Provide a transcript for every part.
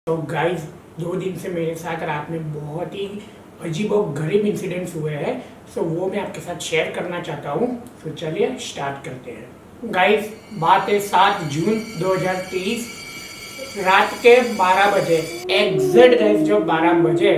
तो गाइस 2 दिन से मेरे साथ रात में बहुत ही अजीब और गरीब इंसिडेंट्स हुए हैं। सो वो मैं आपके साथ शेयर करना चाहता हूँ। तो चलिए स्टार्ट करते हैं। गाइस बात है 7 जून 2023 रात के 12 बजे। एग्जैक्ट गाइस जब 12 बजे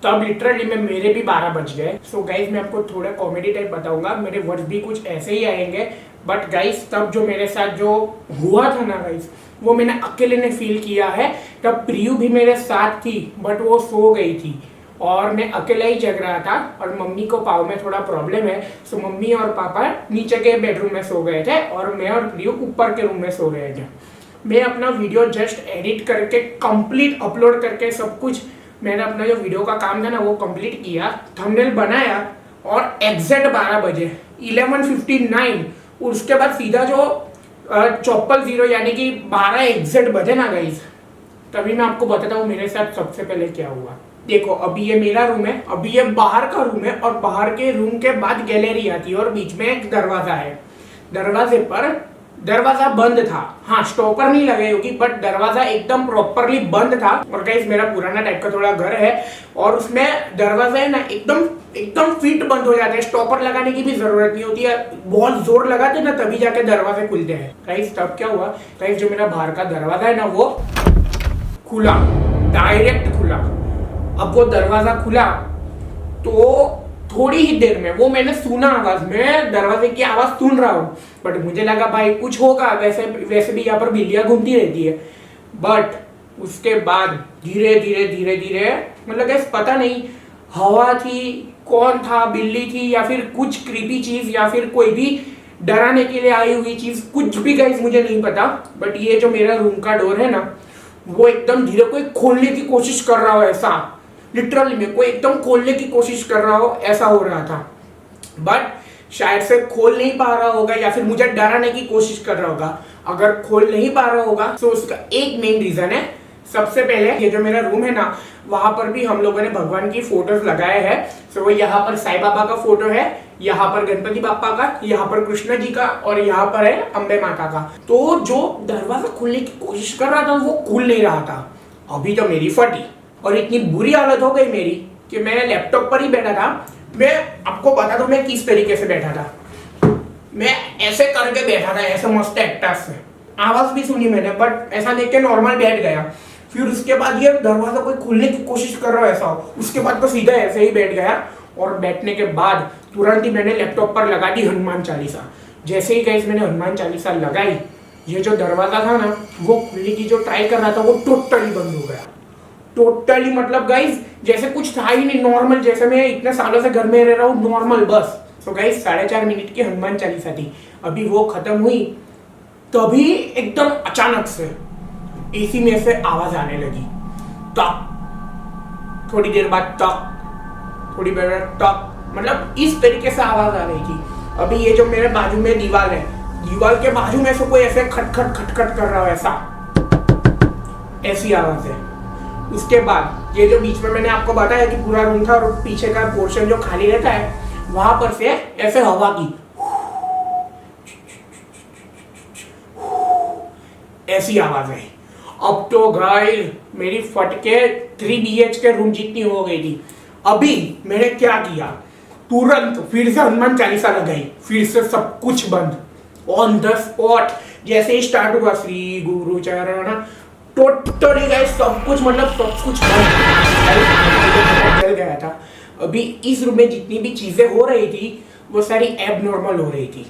तब लिटरली में मेरे भी 12 बज गए। सो गाइस मैं आपको थोड़ा कॉमेडी टाइप बताऊंगा, मेरे वर्ड्स भी कुछ ऐसे ही आएंगे। बट गाइस तब जो मेरे साथ जो हुआ था ना गाइस, वो मैंने अकेले ने फील किया है। तब प्रियू भी मेरे साथ थी बट वो सो गई थी और मैं अकेला ही जग रहा था। और मम्मी को पाँव में थोड़ा प्रॉब्लम है, सो मम्मी और पापा नीचे के बेडरूम में सो गए थे और मैं और प्रियू ऊपर के रूम में सो रहे थे। मैं अपना वीडियो जस्ट एडिट करके कंप्लीट अपलोड करके सब कुछ, मैंने अपना जो वीडियो का काम था ना वो कंप्लीट किया, थंबनेल बनाया और एग्जैक्ट 12 बजे 11:59 उसके बाद सीधा जो 54:00 यानी कि 12 एग्जैक्ट बजे ना गाइस, तभी मैं आपको बताता हूँ मेरे साथ सबसे पहले क्या हुआ। देखो अभी ये मेरा रूम है, अभी ये बाहर का रूम है और बाहर के रूम के बाद गैलरी आती है और बीच में एक दरवाजा है। दरवाजे पर दरवाजा बंद था, हाँ स्टॉपर नहीं लगे होगी बट दरवाजा एकदम प्रॉपरली बंद था। और गाइस मेरा पुराना टाइप का थोड़ा घर है और उसमें दरवाजा है ना एकदम एकदम फिट बंद हो जाते हैं, स्टॉपर लगाने की भी जरूरत नहीं होती है। बहुत जोर लगाते ना तभी जाके दरवाजे खुलते हैं। गाइस तब क्या हुआ, गाइस जो मेरा बाहर का दरवाजा है ना वो खुला, डायरेक्ट खुला। अब वो दरवाजा खुला तो थोड़ी ही देर में वो मैंने सुना आवाज, मैं दरवाजे की आवाज सुन रहा हूँ बट मुझे लगा भाई कुछ होगा, वैसे भी यहाँ पर बिल्लियां घूमती रहती है। बट उसके बाद धीरे धीरे धीरे धीरे मतलब कैसे पता नहीं हवा थी, कौन था, बिल्ली थी या फिर कुछ क्रीपी चीज या फिर कोई भी डराने के लिए आई हुई चीज, कुछ भी गाइस मुझे नहीं पता। बट ये जो मेरा रूम का डोर है ना वो एकदम धीरे कोई खोलने की कोशिश कर रहा हो, ऐसा लिटरली में कोई एकदम खोलने की कोशिश कर रहा हो ऐसा हो रहा था। बट शायद से खोल नहीं पा रहा होगा या फिर मुझे डराने की कोशिश कर रहा होगा। अगर खोल नहीं पा रहा होगा तो उसका एक मेन रीजन है। सबसे पहले ये जो मेरा रूम है ना वहां पर भी हम लोगों ने भगवान की फोटोज लगाए हैं। तो यहाँ पर साईं बाबा का फोटो है, यहाँ पर गणपति बापा का, यहाँ पर कृष्ण जी का और यहाँ पर है अम्बे माता का। तो जो दरवाजा खोलने की कोशिश कर रहा था वो खुल नहीं रहा था। अभी तो मेरी फटी और इतनी बुरी हालत हो गई मेरी कि मैं लैपटॉप पर ही बैठा था। मैं आपको बता दूं मैं किस तरीके से बैठा था। मैं ऐसे करके बैठा था, ऐसे मस्त एक्टर्स से। आवाज भी सुनी मैंने बट ऐसा देख के नॉर्मल बैठ गया। फिर उसके बाद ये दरवाजा कोई खुलने की कोशिश कर रहा है ऐसा, उसके बाद तो सीधा ऐसे ही बैठ गया। और बैठने के बाद तुरंत ही मैंने लैपटॉप पर लगा दी हनुमान चालीसा। जैसे ही गाइस मैंने हनुमान चालीसा लगाई, ये जो दरवाजा था ना वो खुलने की जो ट्राई कर रहा था वो टोटली बंद हो गया। टोटली मतलब गाइस जैसे कुछ था ही नहीं, नॉर्मल जैसे मैं इतने सालों से घर में रह रहा हूँ नॉर्मल बस। तो गाइस 4.5 मिनट की हनुमान चालीसा थी, अभी वो खत्म हुई तभी एकदम अचानक से एसी में से आवाज आने लगी, टक, थोड़ी देर बाद टक, थोड़ी देर बाद टक, मतलब इस तरीके से आवाज आ रही थी। अभी ये जो मेरे बाजू में दीवार है, दीवार के बाजू में से कोई ऐसे खटखट खटखट कर रहा है ऐसा, ऐसी आवाज है। उसके बाद ये जो बीच में मैंने आपको बताया कि पूरा रूम था और पीछे का पोर्शन जो खाली रहता है वहां पर से ऐसे हवा की ऐसी आवाज है। अब तो गाइस मेरी फटके 3 BHK रूम जितनी हो गई थी। अभी मैंने क्या किया, तुरंत फिर से हनुमान चालीसा लगाई, फिर से सब कुछ बंद, ऑन द स्पॉट। जैसे ही स्टार्ट हुआ श्री गुरु चरण, टोटली गाइस सब कुछ मतलब सब कुछ जल गया था। अभी इस रूम में जितनी भी चीजें हो रही थी वो सारी एबनॉर्मल हो रही थी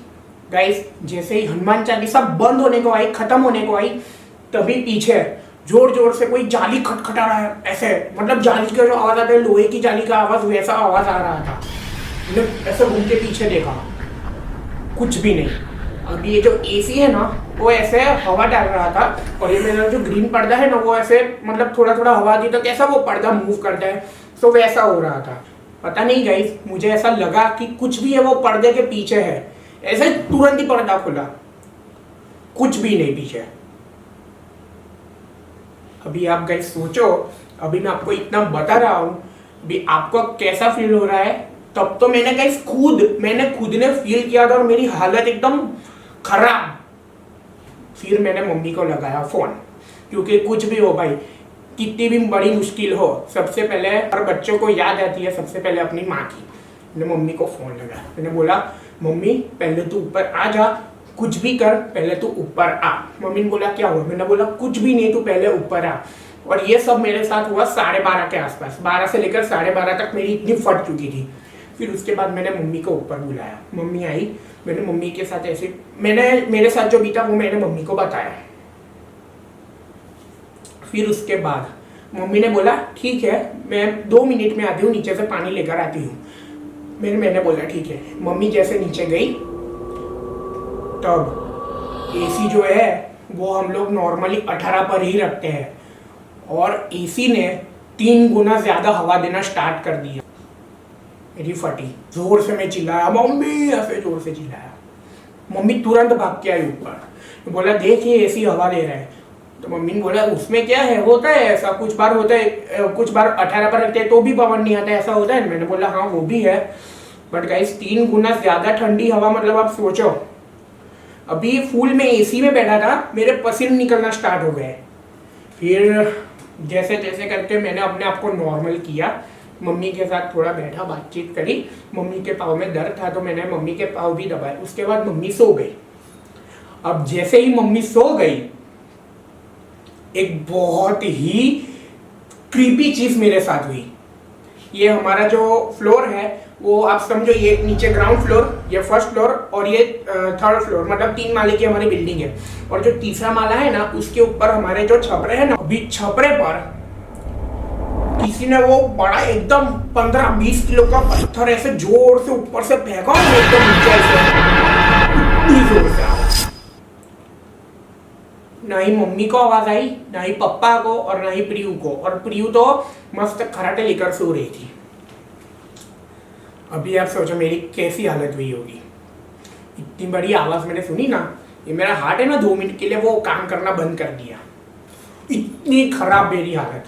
गाइस। जैसे ही हनुमान चालीसा बंद होने को आई, खत्म होने को आई, तभी पीछे जोर जोर से कोई जाली खटखटा रहा है ऐसे, मतलब जाली का जो आवाज आता है लोहे की जाली का आवाज, वैसा आवाज आ रहा था। मतलब ऐसे घूम के पीछे देखा, कुछ भी नहीं। अभी ये जो एसी है ना वो ऐसे हवा डाल रहा था और ये मेरा जो ग्रीन पर्दा है ना वो ऐसे मतलब थोड़ा थोड़ा हवा दी तो कैसा वो पर्दा मूव करता है, तो वैसा हो रहा था। पता नहीं गाइस मुझे ऐसा लगा कि कुछ भी है वो पर्दे के पीछे है, ऐसे तुरंत ही पर्दा खुला, कुछ भी नहीं पीछे। अभी आप गाइस सोचो, अभी मैं आपको इतना बता रहा हूँ, अभी आपको कैसा फील हो रहा है। तब तो मैंने गाइस मैंने खुद ने फील किया था और मेरी हालत एकदम खराब। फिर मैंने मम्मी को लगाया फोन, क्योंकि कुछ भी हो भाई कितनी भी बड़ी मुश्किल हो, सबसे पहले हर बच्चों को याद आती है सबसे पहले अपनी माँ की। मैंने मम्मी को फ़ोन लगाया, मैंने बोला मम्मी पहले तू ऊपर आ जा, कुछ भी कर पहले तू ऊपर आ। मम्मी ने बोला क्या हुआ? मैंने बोला कुछ भी नहीं, तू पहले ऊपर आ। और ये सब मेरे साथ हुआ 12:30 के आसपास, 12 से लेकर 12:30 तक मेरी इतनी फट चुकी थी। फिर उसके बाद मैंने मम्मी को ऊपर बुलाया, मम्मी आई, मैंने मम्मी के साथ ऐसे मेरे साथ जो बीता वो मैंने मम्मी को बताया। फिर उसके बाद मम्मी ने बोला ठीक है मैं 2 मिनट में आती हूँ, नीचे से पानी लेकर आती हूँ। मैंने बोला ठीक है। मम्मी जैसे नीचे गई तब एसी जो है वो हम लोग नॉर्मली 18 पर ही रखते हैं और एसी ने 3 गुना ज़्यादा हवा देना स्टार्ट कर दिया। मेरी फटी, जोर से मैं चिल्लाया मम्मी, ऐसे जोर से चिल्लाया। मम्मी तुरंत भाग के आई ऊपर, बोला देखिए एसी हवा दे रहा है। तो मम्मी ने बोला उसमें क्या है, होता है ऐसा, कुछ बार होता है, कुछ बार 18 पर रखते हैं तो भी पवन नहीं आता, ऐसा होता है। मैंने बोला हाँ वो भी है, बट गाइस 3 गुना ज़्यादा ठंडी हवा, मतलब आप सोचो अभी फुल में एसी में बैठा था, मेरे पसीने निकलना स्टार्ट हो गए। फिर जैसे तैसे करके मैंने अपने आप को नॉर्मल किया, मम्मी के साथ थोड़ा बैठा, बातचीत करी। मम्मी के पाँव में दर्द था तो मैंने मम्मी के पाँव भी दबाए। उसके बाद मम्मी सो गई। अब जैसे ही मम्मी सो गई, एक बहुत ही क्रीपी चीज मेरे साथ हुई। ये हमारा जो फ्लोर है वो आप समझो, ये नीचे ग्राउंड फ्लोर, ये फर्स्ट फ्लोर और ये थर्ड फ्लोर, मतलब 3 माले की हमारी बिल्डिंग है। और जो तीसरा माला है ना उसके ऊपर हमारे जो छपरे है ना, अभी छपरे पर किसी ने वो बड़ा एकदम 15-20 किलो का पत्थर ऐसे जोर से ऊपर से फेंका और एकदम नीचे से जोर से। ना ही मम्मी को आवाज आई, ना ही पप्पा को और ना ही प्रियू को। और प्रियू तो मस्त खराटे लेकर सो रही थी। अभी आप सोचो मेरी कैसी हालत हुई होगी। इतनी बड़ी आवाज मैंने सुनी ना, ये मेरा हार्ट है ना 2 मिनट के लिए वो काम करना बंद कर दिया। इतनी खराब मेरी हालत।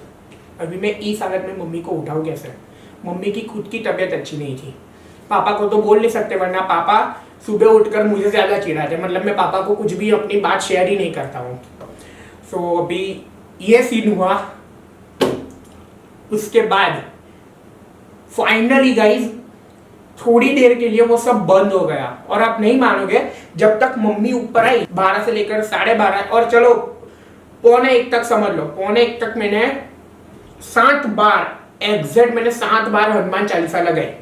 अभी मैं इस हालत में मम्मी को उठाऊं कैसे? मम्मी की खुद की तबीयत अच्छी नहीं थी। पापा को तो बोल नहीं सकते, वरना पापा सुबह उठकर मुझे ज़्यादा चिढ़ाते, मतलब मैं पापा को कुछ भी अपनी बात शेयर ही नहीं करता हूँ। सो अभी ये सीन हुआ। उसके बाद फाइनली गाइज थोड़ी देर के लिए वो सब बंद हो गया। और आप नहीं मानोगे, जब तक मम्मी ऊपर आई 12 से लेकर 12:30 और चलो 1:45 तक समझ लो, 1:45 तक मैंने 7 बार एग्जैक्ट मैंने 7 बार हनुमान चालीसा लगाई।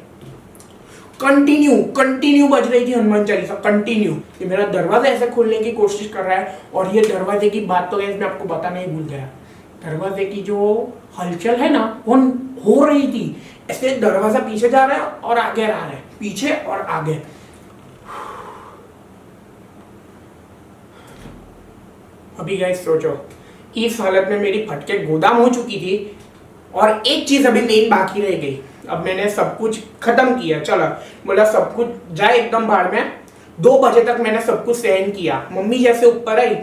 कंटिन्यू बज रही थी हनुमान चालीसा, कंटिन्यू। ये मेरा दरवाजा ऐसे खोलने की कोशिश कर रहा है। और ये दरवाजे की बात तो मैं आपको बताना ही भूल गया। दरवाजे की जो हलचल है ना वो हो रही थी, ऐसे दरवाजा पीछे जा रहा है और आगे आ रहा है, पीछे और आगे। अभी गाइस सोचो, इस हालत में मेरी फटके गोदाम हो चुकी थी और एक चीज अभी मेन बाकी रह गई। अब मैंने सब कुछ खत्म किया, चलो बोला सब कुछ जाए एकदम भाड़ में। 2 बजे तक मैंने सब कुछ सहन किया। मम्मी जैसे ऊपर आई,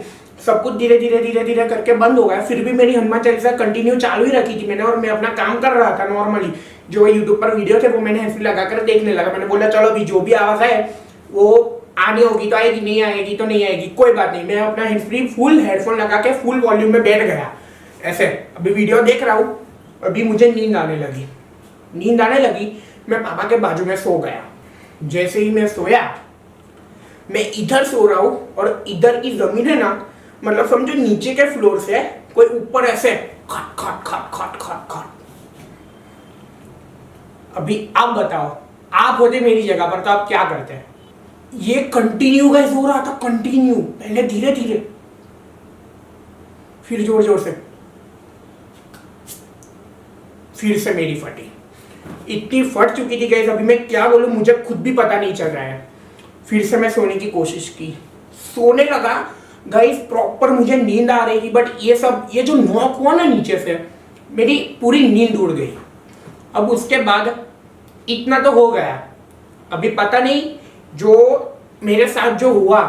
सब कुछ धीरे धीरे करके बंद हो गया। फिर भी मेरी हनुमान चालीसा कंटिन्यू चालू ही रखी थी मैंने, और मैं अपना काम कर रहा था नॉर्मली। जो यूट्यूब पर वीडियो थे वो मैंने हेडफोन लगाकर देखने लगा। मैंने बोला चलो अभी जो भी आवाज आए वो आनी होगी तो आएगी, नहीं आएगी तो नहीं आएगी, कोई बात नहीं। मैं अपना हैंड-फ्री फुल हेडफोन लगा के फुल वॉल्यूम में बैठ गया ऐसे। अभी वीडियो देख रहा हूँ, अभी मुझे नींद आने लगी। मैं पापा के बाजू में सो गया। जैसे ही मैं सोया, मैं इधर सो रहा हूँ और इधर की जमीन है ना, मतलब समझो नीचे के फ्लोर से कोई ऊपर ऐसे खट खट खट खट खट खट। अभी आप बताओ, आप होते मेरी जगह पर तो आप क्या करते हैं? ये कंटिन्यू गाइस हो रहा था, कंटिन्यू। पहले धीरे धीरे, फिर जोर जोर से, फिर से मेरी फटी। इतनी फट चुकी थी गाइस, अभी मैं क्या बोलूं मुझे खुद भी पता नहीं चल रहा है। फिर से मैं सोने की कोशिश की, सोने लगा गाइस, प्रॉपर मुझे नींद आ रही थी। बट ये जो नॉक हुआ ना नीचे से, मेरी पूरी नींद उड़ गई। अब उसके बाद इतना तो हो गया। अभी पता नहीं जो मेरे साथ जो हुआ,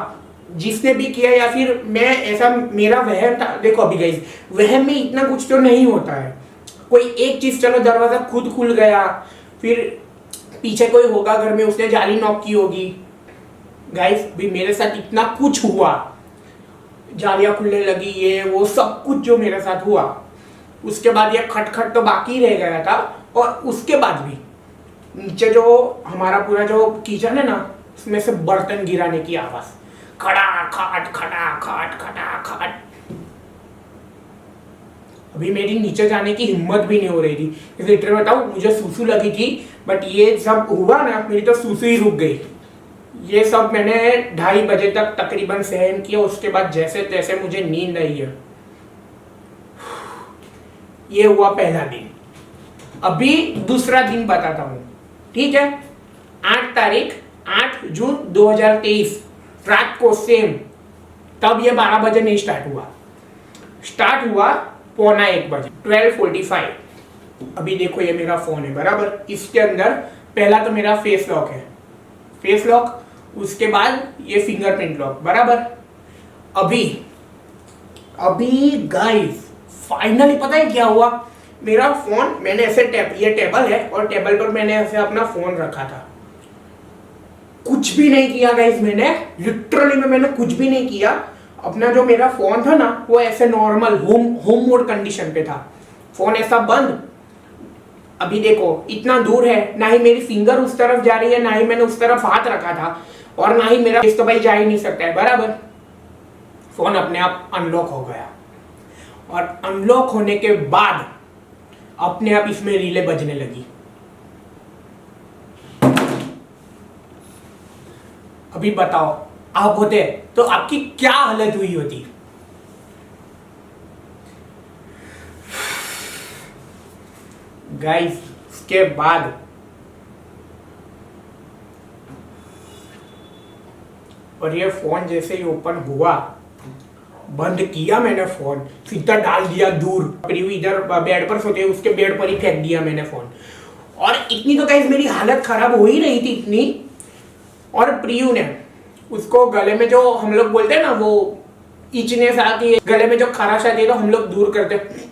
जिसने भी किया या फिर मैं ऐसा मेरा वहम था। देखो अभी गाइस, वहम में इतना कुछ तो नहीं होता है। कोई एक चीज, चलो दरवाजा खुद खुल गया, फिर पीछे कोई होगा घर में, उसने जाली नॉक की होगी। गाइस भी मेरे साथ इतना कुछ हुआ, जालियां खुलने लगी, ये वो सब कुछ जो मेरे साथ हुआ। उसके बाद ये खटखट तो बाकी रह गया था, और उसके बाद भी नीचे जो हमारा पूरा जो किचन है ना, उसमें से बर्तन गिराने की आवाज, खड़ा खट खटा खट खटा खट। अभी मेरी नीचे जाने की हिम्मत भी नहीं हो रही थी। लिटरली बताऊं, मुझे सुसु लगी थी, बट ये सब हुआ ना, मेरी तो सुसु ही रुक गई। ये सब मैंने 2:30 बजे तक तकरीबन सहन किया। उसके बाद जैसे तैसे मुझे नींद आई है। ये हुआ पहला दिन। अभी दूसरा दिन बताता हूं, ठीक है। 8 जून 2023 रात को सेम, तब ये 12 बजे नहीं स्टार्ट हुआ, स्टार्ट हुआ 12:45 बजे, 12:45। अभी देखो ये मेरा फोन है बराबर, इसके अंदर पहला तो मेरा फेस लॉक है, फेस लॉक, उसके बाद ये फिंगरप्रिंट लॉक बराबर। अभी गाइस फाइनली पता है क्या हुआ, मेरा फोन मैंने ऐसे ये टेबल है और टेबल पर मैंने ऐसे अपना फोन रखा था, कुछ भी नहीं किया गाइस मैंने, लिटरली मैंने कुछ भी नहीं किया। अपना जो मेरा फोन था ना, वो ऐसे नॉर्मल होम मोड कंडीशन पे था, फोन ऐसा बंद। अभी देखो इतना दूर है, ना ही मेरी फिंगर उस तरफ जा रही है, ना ही मैंने उस तरफ हाथ रखा था, और ना ही मेरा फेस तो भाई जा ही नहीं सकता है बराबर। फोन अपने आप अनलॉक हो गया, और अनलॉक होने के बाद अपने आप इसमें रीले बजने लगी। अभी बताओ आप होते तो आपकी क्या हालत हुई होती। गाइस उसके बाद और ये फोन जैसे ही ओपन हुआ, बंद किया मैंने फोन, सीधा डाल दिया दूर, इधर बेड पर सोते उसके बेड पर ही फेंक दिया मैंने फोन। और इतनी तो गाइस मेरी हालत खराब हो ही रही थी इतनी, और प्रियू ने उसको गले में जो हम लोग बोलते हैं ना, वो इचनेस आती है गले में, जो खराश आती है तो हम लोग दूर करते हैं,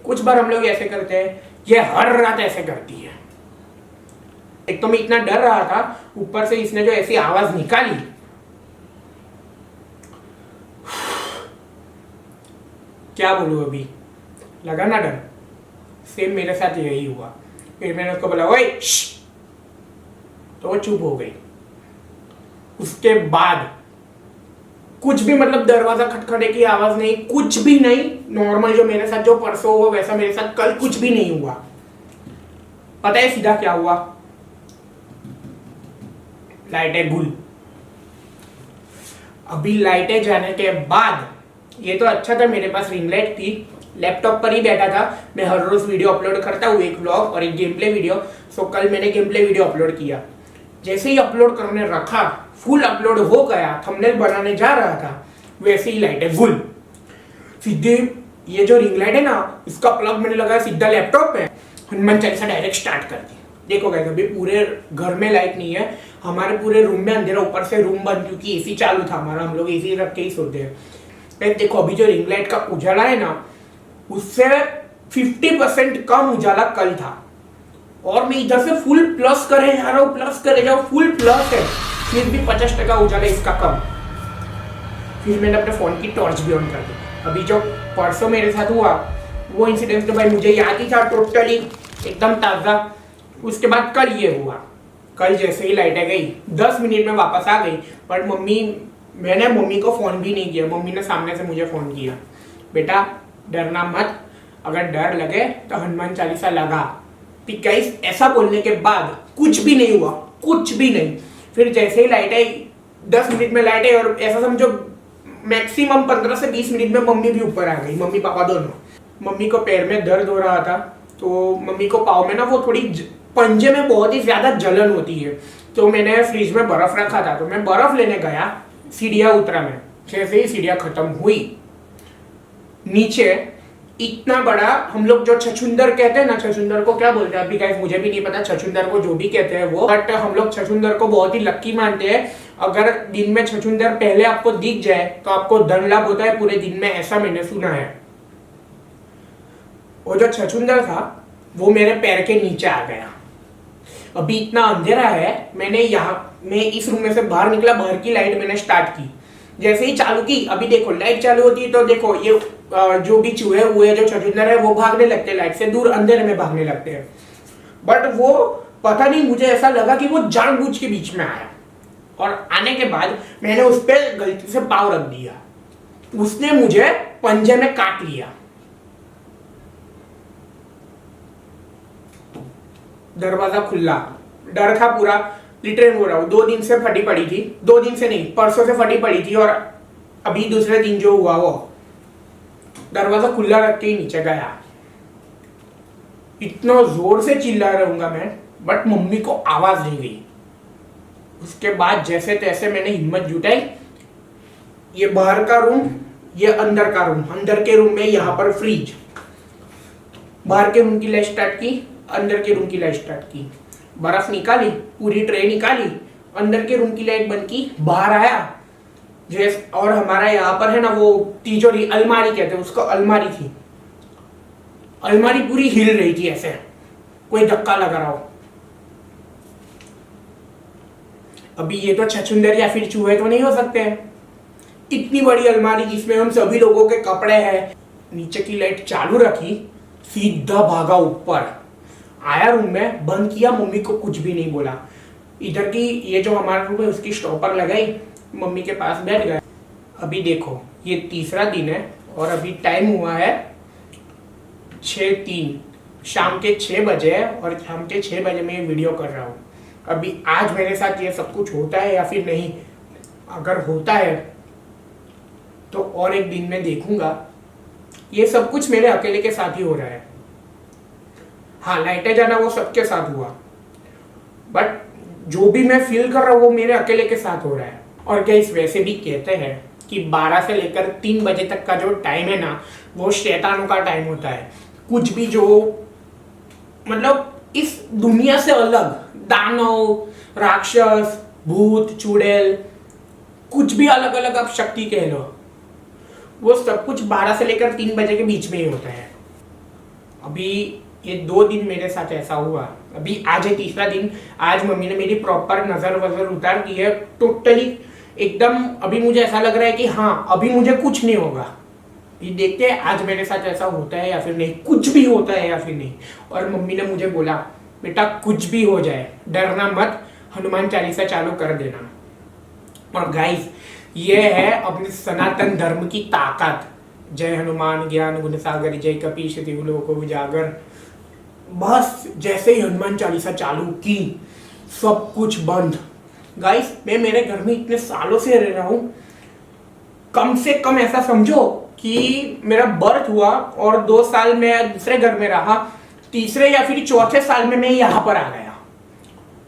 कुछ बार हम लोग ऐसे करते हैं, ये हर रात ऐसे करती है। एक तो मैं इतना डर रहा था, ऊपर से इसने जो ऐसी आवाज निकाली, क्या बोलूं, अभी लगा ना डर। सेम मेरे साथ यही हुआ। फिर मैंने उसको बोला ओए श्श, तो वो चुप हो गई। उसके बाद कुछ भी, मतलब दरवाजा खटखटे की आवाज नहीं, कुछ भी नहीं, नॉर्मल जो मेरे साथ जो परसों हुआ वैसा मेरे साथ कल कुछ भी नहीं हुआ। पता है सीधा क्या हुआ, लाइटें गुल। अभी लाइटें जाने के बाद, ये तो अच्छा था मेरे पास रिंग लाइट थी, लैपटॉप पर ही बैठा था मैं, हर रोज वीडियो अपलोड करता हूँ, एक व्लॉग और एक गेम प्ले वीडियो। सो कल मैंने गेम प्ले वीडियो अपलोड किया, जैसे ही अपलोड करने रखा, फुल अपलोड हो गया, थंबनेल बनाने जा रहा था, वैसे ही लाइटें गुल। सीधे ये जो रिंग लाइट है ना, इसका प्लग मैंने लगाया सीधा लैपटॉप पे, हनुमान चालीसा डायरेक्ट स्टार्ट कर दी। देखो गाइस अभी पूरे घर में लाइट नहीं है, हमारे पूरे रूम में अंधेरा, ऊपर से रूम बंद क्योंकि एसी चालू था हमारा, हम लोग एसी रख के ही सोते हैं। देखो अभी जो रिंग लाइट का उजाला है ना, उससे 50% कम उजाला कल था, और मैं इधर से फुल प्लस करे जा रहा हूँ, प्लस करे जाओ, फुल प्लस है, फिर भी 50% उजाला इसका कम। फिर मैंने अपने फोन की टॉर्च भी ऑन कर दी। अभी जो परसों मेरे साथ हुआ वो इंसिडेंट तो भाई मुझे याद ही था टोटली, एकदम ताज़ा। उसके बाद कल ये हुआ, कल जैसे ही लाइटें गई 10 मिनट में वापस आ गई, पर मैंने मम्मी को फ़ोन भी नहीं किया, मम्मी ने सामने से मुझे फ़ोन किया, बेटा डरना मत, अगर डर लगे तो हनुमान चालीसा लगा। गाइस ऐसा बोलने के बाद कुछ भी नहीं हुआ, कुछ भी नहीं। फिर जैसे ही लाइट आई, 10 मिनट में लाइट आई, और ऐसा समझो मैक्सिमम 15 से 20 मिनट में मम्मी भी ऊपर आ गई, मम्मी पापा दोनों। मम्मी को पैर में दर्द हो रहा था, तो मम्मी को पाँव में ना वो थोड़ी पंजे में बहुत ही ज्यादा जलन होती है, तो मैंने फ्रिज में बर्फ रखा था, तो मैं बर्फ लेने गया, सीढ़ियाँ उतरा मैं, जैसे ही सीढ़ियाँ खत्म हुई, नीचे इतना बड़ा, हम लोग जो छछुंदर कहते हैं ना, छछुंदर को क्या बोलते हैं अभी गाइस मुझे भी नहीं पता, छछुंदर को जो भी कहते हैं वो, बट हम लोग छछुंदर को बहुत ही लक्की मानते हैं। अगर दिन में छछुंदर पहले आपको दिख जाए तो आपको धन लाभ होता है पूरे दिन में, ऐसा मैंने सुना है। वो जो छछुंदर था वो मेरे पैर के नीचे आ गया। अभी इतना अंधेरा है, मैं इस रूम में से बाहर निकला, बाहर की लाइट मैंने स्टार्ट की, जैसे ही चालू की, अभी देखो लाइट चालू होती है तो देखो ये जो भी चूहे हुए जो छछूंदर है वो भागने लगते हैं लाइट से दूर, अंधेरे में भागने लगते हैं। बट वो पता नहीं, मुझे ऐसा लगा कि वो जानबूझ के बीच में आया और आने के बाद मैंने उस पर गलती से पाँव रख दिया, उसने मुझे पंजे में काट लिया। दरवाजा खुला, डर था पूरा, लिटरली बोल रहा हूं। 2 दिन से फटी पड़ी थी, 2 दिन से नहीं, परसों से फटी पड़ी थी और अभी दूसरे दिन जो हुआ वो दरवाजा खुला रख के ही नीचे गया। इतना जोर से चिल्ला रहूंगा मैं, बट मम्मी को आवाज नहीं गई। उसके बाद जैसे तैसे मैंने हिम्मत जुटाई, ये बाहर का रूम, ये अंदर का रूम, अंदर के रूम में यहाँ पर फ्रिज, बाहर के रूम की लाइट स्टार्ट की, अंदर के रूम की लाइट स्टार्ट की, बर्फ निकाली, पूरी ट्रे निकाली, अंदर के रूम की लाइट बंद की, बाहर आया जैसे, और हमारा यहाँ पर है ना वो तिजोरी, अलमारी कहते हैं उसको, अलमारी थी, अलमारी पूरी हिल रही थी ऐसे, कोई धक्का लगा रहा हो। अभी ये तो छछूंदर या फिर चूहे तो नहीं हो सकते हैं। इतनी बड़ी अलमारी जिसमें हम सभी लोगों के कपड़े हैं, नीचे की लाइट चालू रखी, सीधा भागा ऊपर, आया रूम में, बंद किया, मम्मी को कुछ भी नहीं बोला। इधर की ये जो हमारा रूम है उसकी स्टॉपर लगाई, मम्मी के पास बैठ गया। अभी देखो ये तीसरा दिन है और अभी टाइम हुआ है 6:03, शाम के 6 बजे है और शाम के 6 बजे मैं ये वीडियो कर रहा हूँ। अभी आज मेरे साथ ये सब कुछ होता है या फिर नहीं, अगर होता है तो और एक दिन में देखूंगा। ये सब कुछ मेरे अकेले के साथ ही हो रहा है। हाँ, लाइटें जाना वो सबके साथ हुआ, बट जो भी मैं फील कर रहा हूँ वो मेरे अकेले के साथ हो रहा है। और गाइस वैसे भी कहते हैं कि 12 से लेकर 3 बजे तक का जो टाइम है ना, वो शैतानों का टाइम होता है। कुछ भी जो मतलब इस दुनिया से अलग, दानव, राक्षस, भूत, चुड़ैल, कुछ भी अलग अलग आप शक्ति कह लो, वो सब कुछ 12 से लेकर 3 बजे के बीच में ही होता है। अभी ये 2 दिन मेरे साथ ऐसा हुआ। अभी आज है तीसरा दिन। आज मम्मी ने मेरी प्रॉपर नजर वजर उतार दी है, टोटली एकदम। अभी मुझे ऐसा लग रहा है कि हाँ, अभी मुझे कुछ नहीं होगा। ये देखते हैं आज मेरे साथ ऐसा होता है या फिर नहीं, कुछ भी होता है या फिर नहीं। और मम्मी ने मुझे बोला, बेटा कुछ भी हो जाए डरना मत, हनुमान चालीसा चालू कर देना। और गाइस ये है अपने सनातन धर्म की ताकत। जय हनुमान ज्ञान गुण सागर, जय कपीश तिहु लोक उजागर। बस जैसे ही हनुमान चालीसा चालू की, सब कुछ बंद। गाइस मैं मेरे घर में इतने सालों से रह रहा हूं, कम से कम ऐसा समझो कि मेरा बर्थ हुआ और 2 साल में दूसरे घर में रहा, तीसरे या फिर चौथे साल में मैं यहाँ पर आ गया,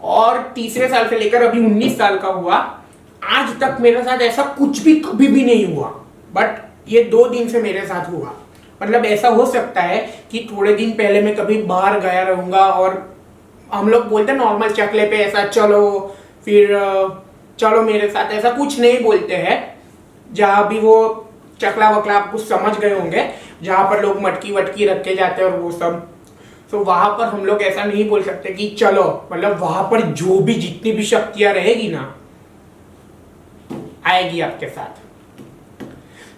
और तीसरे साल से लेकर अभी 19 साल का हुआ, आज तक मेरे साथ ऐसा कुछ भी कभी भी नहीं हुआ। बट ये 2 दिन से मेरे साथ हुआ। मतलब ऐसा हो सकता है कि थोड़े दिन पहले मैं कभी बाहर गया रहूंगा और हम लोग बोलते हैं नॉर्मल चकले पे ऐसा चलो, फिर चलो मेरे साथ, ऐसा कुछ नहीं बोलते हैं। जहाँ भी वो चकला वकला आप कुछ समझ गए होंगे, जहाँ पर लोग मटकी वटकी रख के जाते हैं और वो सब, तो वहां पर हम लोग ऐसा नहीं बोल सकते कि चलो। मतलब वहां पर जो भी जितनी भी शक्तियां रहेगी ना, आएगी आपके साथ।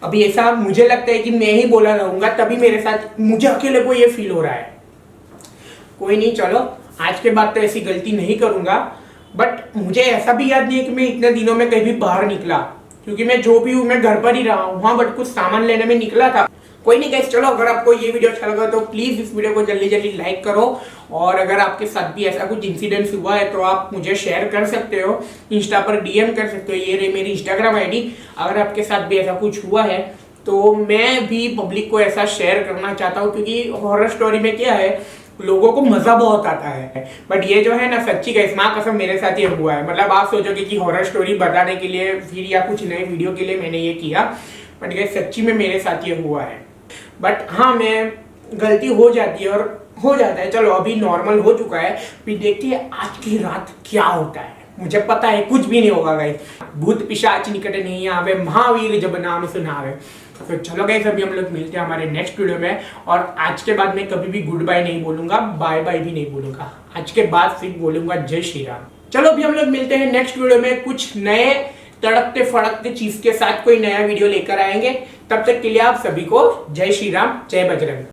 अभी ऐसा मुझे लगता है कि मैं ही बोला रहूंगा, तभी मेरे साथ, मुझे अकेले को ये फील हो रहा है। कोई नहीं, चलो आज के बाद तो ऐसी गलती नहीं करूंगा। बट मुझे ऐसा भी याद नहीं है कि मैं इतने दिनों में कहीं भी बाहर निकला, क्योंकि मैं जो भी हूँ मैं घर पर ही रहा हूँ। वहां बट कुछ सामान लेने में निकला था। कोई नहीं गाइस, चलो अगर आपको ये वीडियो अच्छा लगा तो प्लीज इस वीडियो को जल्दी जल्दी लाइक करो। और अगर आपके साथ भी ऐसा कुछ इंसिडेंट्स हुआ है तो आप मुझे शेयर कर सकते हो, इंस्टा पर डीएम कर सकते हो। ये रही मेरी इंस्टाग्राम आईडी। अगर आपके साथ भी ऐसा कुछ हुआ है तो मैं भी पब्लिक को ऐसा शेयर करना चाहता हूँ, क्योंकि हॉरर स्टोरी में क्या है, लोगों को मजा बहुत आता है। बट ये जो है ना, सच्ची गाइस, माँ कसम मेरे साथ ये हुआ है। मतलब आप सोचोगे कि हॉरर स्टोरी बताने के लिए फिर या कुछ नए वीडियो के लिए मैंने ये किया, बट गाइस सच्ची में मेरे साथ ये हुआ है। बट हाँ, मैं गलती हो जाती है और हो जाता है। चलो अभी नॉर्मल हो चुका है, फिर देखते हैं आज की रात क्या होता है। मुझे पता है कुछ भी नहीं होगा गाइस। भूत पिशाच निकट नहीं आवे, महावीर जब नाम सुनावे। तो चलो गाइस, अभी हम लोग मिलते हैं हमारे नेक्स्ट वीडियो में। और आज के बाद मैं कभी भी गुड बाय नहीं बोलूंगा, बाय बाय भी नहीं बोलूंगा। आज के बाद सिर्फ बोलूंगा जय श्री राम। चलो अभी हम लोग मिलते हैं नेक्स्ट वीडियो में, कुछ नए तड़कते फड़कते चीज के साथ कोई नया वीडियो लेकर आएंगे। तब तक के लिए आप सभी को जय श्री राम, जय बजरंग।